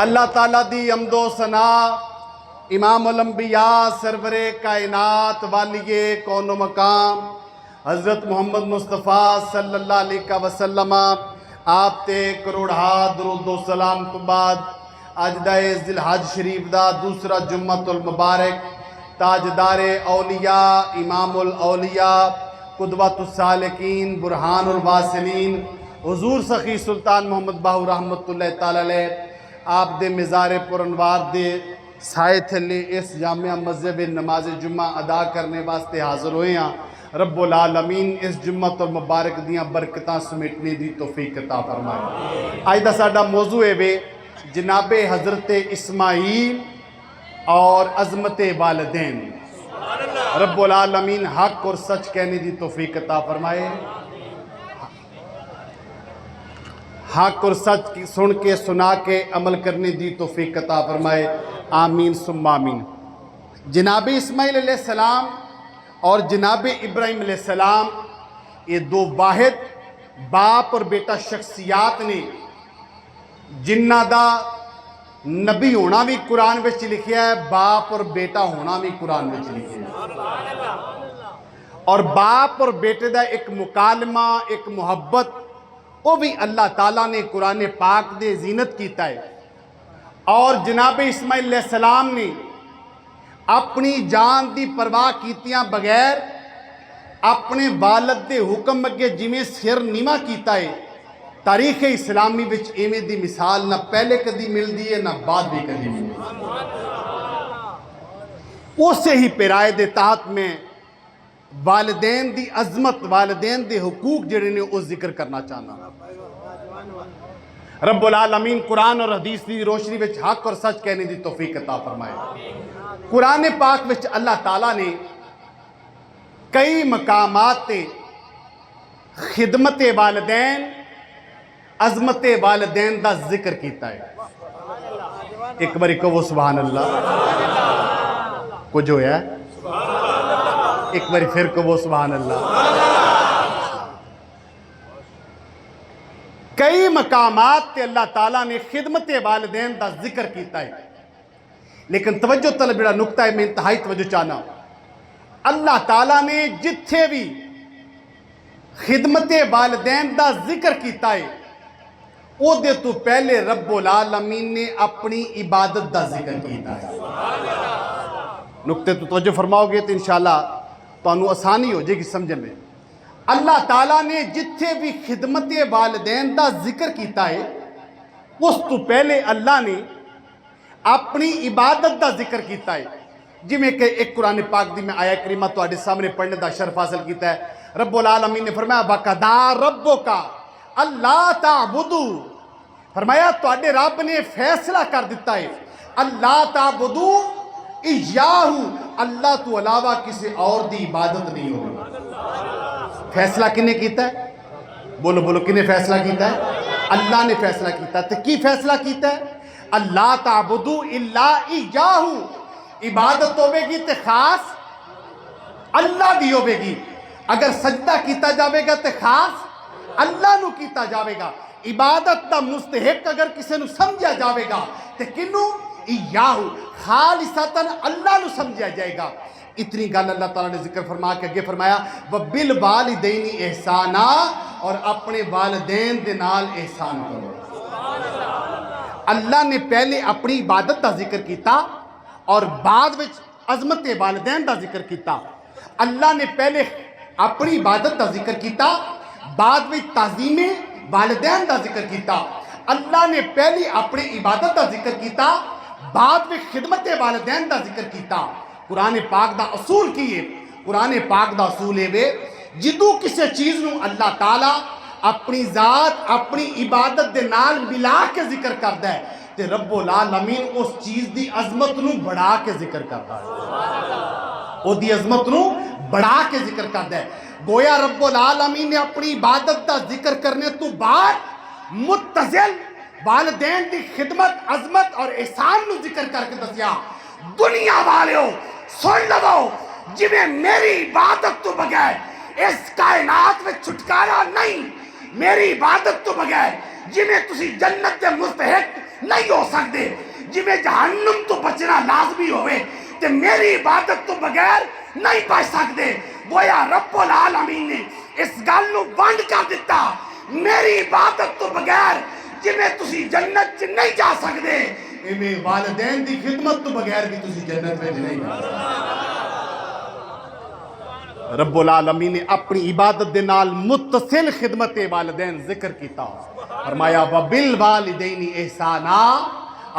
اللہ تعالیٰ دی حمد و ثنا امام الانبیاء سرور کائنات والیے کون و مقام حضرت محمد مصطفیٰ صلی اللہ علیہ وسلم آپ تے کروڑا درود و سلام تو بعد اج دا ذی الحج شریف دا دوسرا جمعۃ المبارک تاجدار اولیاء امام الاولیاء قدوۃ السالکین برہان الواصلین حضور سخی سلطان محمد باہو رحمت اللہ تعالی علیہ آپ دے مزار پر انوار دے سائے تھلے اس جامعہ مسجد نماز جمعہ ادا کرنے واسطے حاضر ہوئے ہیں۔ رب العالمین اس جمعۃ المبارک دیاں برکتاں سمیٹنے دی توفیق عطا فرمائے۔ آج دا ساڈا موضوع ہے جناب حضرت اسماعیل اور عظمت والدین۔ رب العالمین حق اور سچ کہنے دی توفیق عطا فرمائے، حق اور سچ سن کے سنا کے عمل کرنے دی توفیق عطا فرمائے، آمین ثم آمین۔ جناب اسماعیل علیہ السلام اور جناب ابراہیم علیہ السلام یہ دو واحد باپ اور بیٹا شخصیات نے جنہ دا نبی ہونا بھی قرآن وچ لکھیا ہے، باپ اور بیٹا ہونا بھی قرآن وچ لکھیا ہے، اور باپ اور بیٹے دا ایک مکالمہ ایک محبت وہ بھی اللہ تعالیٰ نے قرآن پاک دے زینت کیتا ہے۔ اور جناب اسماعیل علیہ السلام نے اپنی جان دی پرواہ کیتیاں بغیر اپنے والد دے حکم اگے جویں سر نیواں کیتا ہے، تاریخ اسلامی وچ ایویں دی مثال نہ پہلے کدی ملدی ہے نہ بعد بھی کدی ملدی ہے۔ اسے ہی پیرائے دے تحت میں والدین دی عظمت والدین دے حقوق جڑے نے وہ ذکر کرنا چاہنا۔ رب العالمین قرآن اور حدیث دی روشنی وچ حق اور سچ کہنے دی توفیق عطا فرمائے۔ قرآن پاک وچ اللہ تعالیٰ نے کئی مقامات تے خدمت والدین عظمت والدین دا ذکر کیتا ہے۔ ایک بار کہو سبحان اللہ، کچھ ہویا ہے، ایک بار پھر کہو سبحان اللہ۔ کئی مقامات تے اللہ تعالیٰ نے خدمت والدین دا ذکر کیتا ہے، لیکن توجہ طلب جڑا نقطہ ہے میں انتہائی توجہ چاہنا، اللہ تعالیٰ نے جتھے بھی خدمت والدین دا ذکر کیتا ہے او دے تو پہلے رب العالمین نے اپنی عبادت دا ذکر کیتا ہے۔ نقطے تو توجہ فرماؤ گے تو انشاءاللہ تو انہوں آسانی ہو جائے گی سمجھے میں۔ اللہ تعالیٰ نے جتھے بھی خدمت والدین دا ذکر کیتا ہے اس تو پہلے اللہ نے اپنی عبادت دا ذکر کیتا ہے، جی میں کہ ایک قرآن پاک دی میں آیہ کریمہ تو آڑے سامنے پڑھنے دا شرف حاصل کیتا ہے۔ رب العالمین نے فرمایا وَقَضَىٰ رَبُّكَ اللہ تعبدو، فرمایا تو آڑے رب نے فیصلہ کر دیتا ہے اللہ تعبدو ایاہو، اللہ تو علاوہ کسی اور دی عبادت نہیں ہوگی۔ فیصلہ کنے کیتا ہے؟ بولو بولو کنے فیصلہ کیتا ہے؟ اللہ نے فیصلہ کیتا ہے۔ تو کی فیصلہ کیتا ہے؟ اللہ تعبدو الا ایاہو، عبادت ہوئے گی تے خاص اللہ دی ہوئے گی، اگر سجدہ کیتا جاوے گا تے خاص اللہ نو کیتا جاوے گا، عبادت دا مستحق اگر کسی نو سمجھا جاوے گا تے کنو ایاہو خالصتاً اللہ نو سمجھا جائے گا۔ اتنی گل اللہ تعالیٰ نے ذکر فرما کے اگے فرمایا وَبِالْوَالِدَيْنِ احسانًا، اور اپنے والدین دے نال احسان کرو۔ اللہ نے پہلے اپنی عبادت دا ذکر کیتا اور بعد وچ عظمت والدین دا ذکر کیتا۔ اللہ نے پہلے اپنی عبادت دا ذکر کیتا، بعد وچ تعظیم والدین دا ذکر کیتا۔ اللہ نے پہلی اپنی عبادت دا ذکر کیتا، بعد میں خدمت والدین دا ذکر کیتا۔ قرآن پاک دا اصول کی ہے، قرآن پاک دا اصول ہے جدو کسی چیز نو اللہ تعالیٰ اپنی ذات اپنی عبادت دے نال ملا کے ذکر کردا ہے تے رب العالمین اس چیز دی عظمت نو بڑھا کے ذکر کردا ہے، او دی عظمت نو بڑھا کے ذکر کردا ہے۔ گویا رب العالمین نے اپنی عبادت دا ذکر کرنے تو بعد متصل والدین دی خدمت عظمت اور احسان نو ذکر کر کے دسیا دنیا والیو سن لو جی میں میری عبادت تو بغیر اس کائنات میں چھٹکارا نہیں، میری عبادت تو بغیر جی میں تسی جنت دے مستحق نہیں ہو سکتے، جویں جہنم تو بچنا لازمی ہوئے تے میری عبادت تو بغیر نہیں بچ سکتے. گویا رب العالمین نے اس گل نو ونڈ کر دیتا. میری عبادت تو بغیر جویں تسی جنت چ نہیں جا سکتے ایویں والدین دی خدمت تو بغیر بھی تسی جنت وچ نہیں جا سکتے. رب العالمین نے اپنی عبادت دے نال متصل خدمت والدین ذکر کیتا. فرمایا وَبِالْوَالِدَيْنِ احسانا،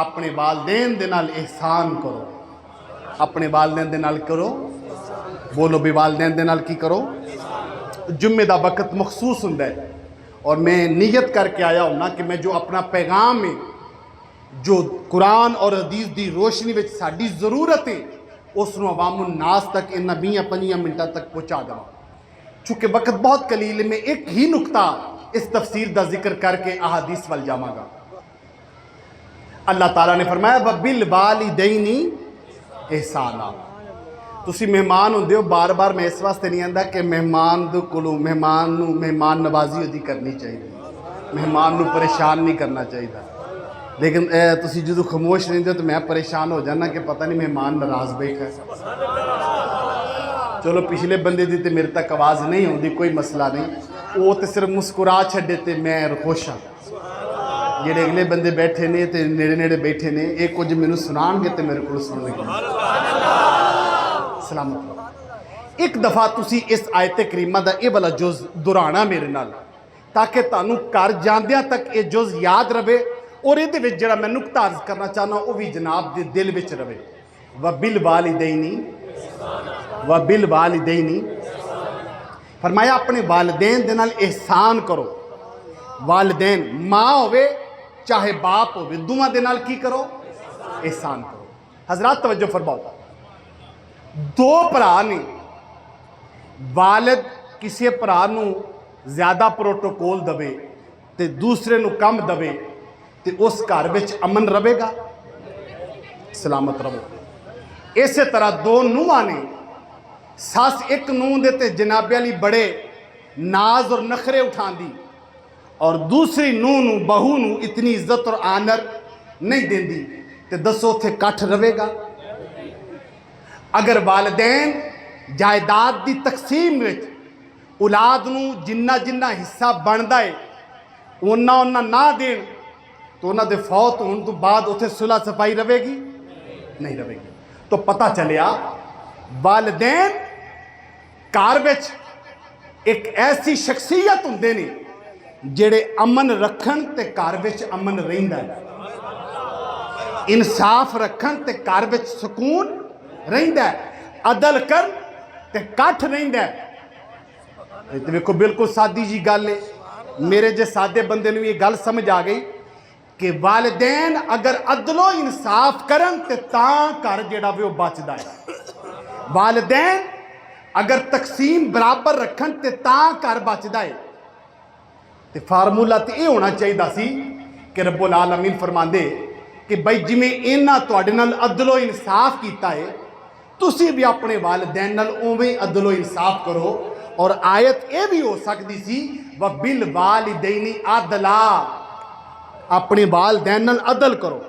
اپنے والدین دے نال احسان کرو. اپنے والدین دے نال کرو. بولو بھی والدین دے نال کی کرو. جمعے دا وقت مخصوص ہوندا ہے اور میں نیت کر کے آیا ہوں کہ میں جو اپنا پیغام ہے جو قرآن اور حدیث دی روشنی وچ ساڈی ضرورت ہے اس نو عوام الناس تک ان 20-25 منٹوں تک پہنچا دوں. چونکہ وقت بہت قلیل ہے میں ایک ہی نقطہ اس تفسیر دا ذکر کر کے احادیث وال جاواں گا. اللہ تعالیٰ نے فرمایا وَبِالْوَالِدَيْنِ احسانا. تسی مہمان ہوندے ہو بار بار میں اس واسطے نہیں آندا کہ مہمان دے کولوں مہمان نوازی ہوتی کرنی چاہیے، مہمان نو پریشان نہیں کرنا چاہیے. لیکن تسی جدو خاموش نہیں دے تو میں پریشان ہو جانا کہ پتہ نہیں مہمان ناراض بیٹھا ہے. چلو پچھلے بندے دی تے میرے تک آواز نہیں ہوندی کوئی مسئلہ نہیں، وہ تے صرف مسکرا چھڈے تے میں خوش ہاں. جڑے اگلے بندے بیٹھے نے تے نیڑے نیڑے بیٹھے نے ایک کچھ مینوں سنان گے تے میرے کو سننے گے. سلامت. ایک دفعہ تسی اس آیت کریمہ دا اے والا جز دہرانا میرے نال تاکہ تانوں گھر جاندیاں تک یہ جز یاد رہے اور یہ دے وچ جڑا میں نقطہ عرض کرنا چاہنا وہ بھی جناب دے دل وچ رہے. وَبِالْوَالِدَيْنِ فرمایا اپنے والدین دے نال احسان کرو. والدین ماں ہوئے چاہے باپ ہوئے دوواں دے نال کی کرو؟ احسان کرو. حضرات توجہ فرماؤ. دو بھرا نے، والد کسی بھرا نو زیادہ پروٹوکول دے تے دوسرے نو کم دے تے اس گھر وچ امن رہے گا؟ سلامت رہو. اسی طرح دو نوہاں نے، ساس ایک نوہ دے تے جنابے علی بڑے ناز اور نخرے اٹھان دی اور دوسری نوہ نو بہو نو اتنی عزت اور آنر نہیں دین دی تے دسو تھے کٹھ رہے گا؟ اگر والدین جائیداد دی تقسیم وچ اولاد نو جنہ جنہ حصہ بندا ہے اونا نہ دین تو انہاں دے فوت ہون تو بعد اتھے صلح صفائی رہے گی؟ نہیں رہے گی. تو پتہ چلیا والدین گھر وچ ایک ایسی شخصیت ہوندے نے جڑے امن رکھن تے گھر وچ امن رہندا ہے، انصاف رکھن تے گھر وچ سکون رہندا ہے، عدل کرن تے کٹھ رہندا ہے. تے ویکھو بالکل سادی جی گل ہے. میرے جے سادے بندے نوں یہ گل سمجھ آ گئی کہ والدین اگر عدل و انصاف کرن تے تاں گھر جڑا وے وہ بچدا ہے. والدین اگر تقسیم برابر رکھن تے تاں گھر بچدا ہے. تے فارمولہ تے یہ ہونا چاہیے سی کہ رب العالمین فرماندے کہ بھائی جویں انہاں تواڈے نال عدل و انصاف کیتا ہے تسی بھی اپنے والدین نال اوویں عدل و انصاف کرو. اور آیت یہ بھی ہو سکتی سی وَبِالْوَالِدَيْنِ عَدْلًا، اپنے والدین نال عدل کرو،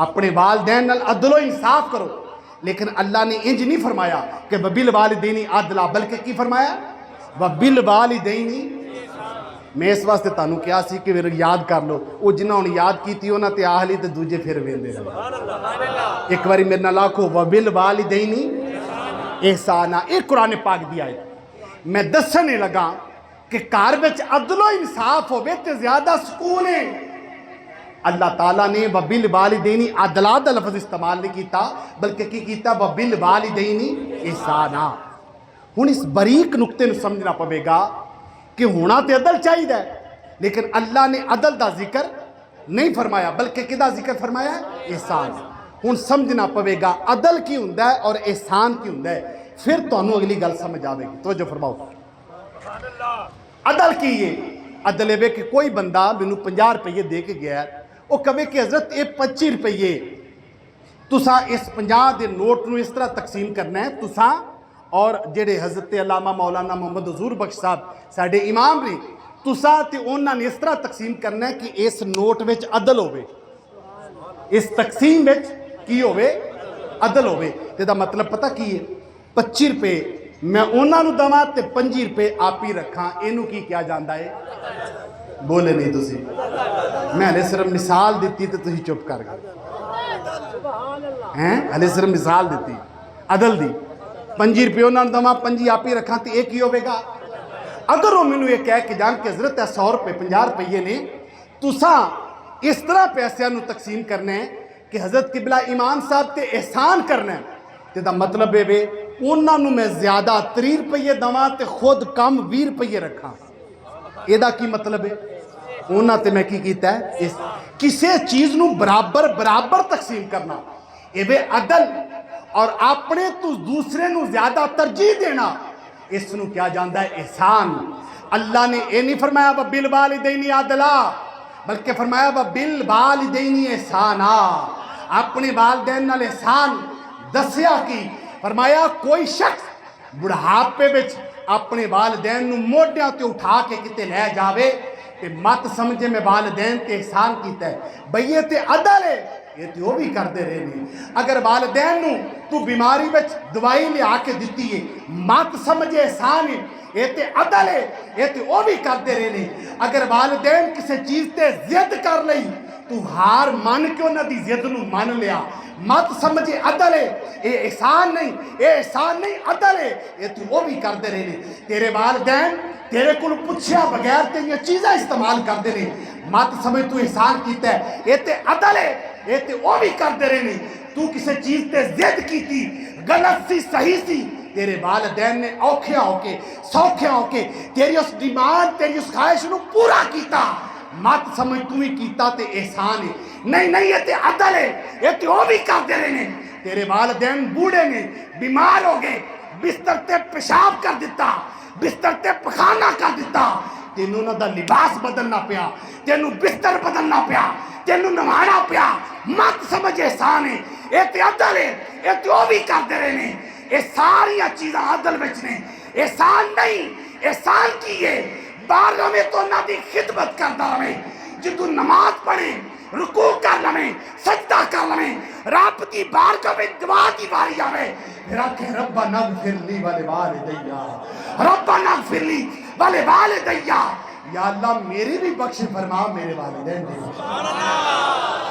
اپنے والدین نال عدل و انصاف کرو. لیکن اللہ نے انج نہیں فرمایا کہ وَبِالْوَالِدَيْنِ عَدْلًا، بلکہ کی فرمایا وَبِالْوَالِدَيْنِ. میں اس واسطے تانوں کیا سی کہ میرے یاد کر لو، وہ جنہوں نے یاد کی تھی انہاں تے آہلی تے دوجے پھر ویندے رہے. ایک باری میرے نال آکھو وَبِالْوَالِدَيْنِ احسانا. ایک قرآن پاک دی آیت میں دسنے لگا کہ گھر وچ عدل و انصاف ہوے تے زیادہ سکون ہے. اللہ تعالیٰ نے وَبِالْوَالِدَيْنِ عَدْلًا دا لفظ استعمال نہیں کیتا بلکہ کی کیتا وَبِالْوَالِدَيْنِ احسانا. ہن اس باریک نقطے نو سمجھنا پوے گا کہ ہونا تے عدل چاہیے لیکن اللہ نے عدل دا ذکر نہیں فرمایا بلکہ کدا ذکر فرمایا ہے؟ احسان. ہن سمجھنا پوے گا عدل کی ہوندا ہے اور احسان کی ہوندا ہے، پھر تانوں اگلی گل سمجھ آوے گی. توجہ فرماؤ. عدل کی یہ عدل ہے کہ کوئی بندہ مینوں 50 روپے دے کے گیا ہے وہ کہے کہ حضرت یہ 25 روپے تساں اس 50 دے نوٹ نو اس طرح تقسیم کرنا ہے تساں اور جڑے حضرت علامہ مولانا محمد حضور بخش صاحب ساڈے امام نے تساں تے انہاں نے اس طرح تقسیم کرنا ہے کہ اس نوٹ وچ عدل ہوے. اس تقسیم وچ کی ہوئے عدل ہوئے تے دا مطلب پتہ کی ہے 25 روپے میں انہاں نو دواں تے 25 روپے آپ ہی رکھاں اینو کی کیا جاندا ہے بولے نہیں تسی میں ہلے صرف مثال دیتی تے تسی چپ کر گئے ہیں ہلے صرف مثال دیتی عدل دی 25 روپے انہاں نو دواں 25 آپ ہی رکھاں تے ایک ہی ہوے گا اگر وہ مینوں یہ کہہ کہ جان کہ حضرت ہے 100 روپے 50 روپے نے تساں اس طرح پیسیاں نو تقسیم کرنے ہیں کہ حضرت قبلہ امام صاحب تے احسان کرنا ہے تے دا مطلب ہے بے انہاں نو میں زیادہ 30 روپے دواں تے خود کم 20 روپے رکھاں یہ دا کی مطلب ہے انہاں تے میں کی کیتا ہے اس کسے چیز نو برابر تقسیم کرنا اے بے عدل اور اپنے تو دوسرے نو زیادہ ترجیح دینا اس نو کیا جاندا ہے احسان اللہ نے اے نہیں فرمایا وَبِالْوَالِدَيْنِ عَدْلًا بلکہ فرمایا وَبِالْوَالِدَيْنِ احسانا اپنے والدین نال احسان دسیا کی فرمایا کوئی شخص بڑھاپے وچ اپنے والدین نو موڈیاں تے اٹھا کے کتے لے جاوے تے مت سمجھے میں والدین تے احسان کیتا ہے بھئی یہ تے عدل ہے یہ تے وہ بھی کردے رہنے اگر والدین نو تو بیماری وچ دوائی لے آ کے دیتی ہے مت سمجھے احسان ہے یہ تے عدل ہے یہ تے وہ بھی کردے رہنے اگر والدین کسی چیز تے ضد کر لئی تو ہار مان کے انہاں دی ضد نو مان لیا مت سمجھے عدل ہے یہ احسان نہیں عدل ہے یہ تو وہ بھی کردے رہنے تیرے والدین تیرے کل پوچھیا بغیر تیری چیزیں استعمال کردے رہنے مت سمجھ تو احسان کیتا ہے یہ تے عدل ہے یہ تے وہ بھی کردے رہنے تو کسی چیز تے ضد کی تھی غلط سی صحیح سی تیرے والدین نے اوکھیاں ہو کے سوکھیاں ہو کے تیری اس ڈیمانڈ تیری اس خواہش نو پورا کیتا مت سمجھ تو ہی کیتا تے احسان ہے نہیں یہ تے عدل ہے یہ تے وہ بھی کردے رہنے تیرے والدین بوڑھے نے بیمار ہو گئے بستر تے پیشاب کر دیتا بستر تے پخانہ کر دیتا تینوں نہ دا لباس بدلنا پیا تینوں بستر بدلنا پیا تینوں نوانا پیا مت سمجھ احسان ہے یہ تے عدل ہے یہ تے وہ بھی کردے رہنے یہ ساری چیزاں عدل وچ نے احسان نہیں احسان کی ہے بار میں تو نہ دی خدمت کردا رہے جدو نماز پڑھے رکوع کر لمیں سجدہ کر لمیں رب کی بارگاہ میں دعا دی باری آوے پھر آکھے ربنا اغفر لی ولوالدیا ربنا اغفر لی ولوالدیا یا اللہ میری بھی بخش فرما میرے والدین دے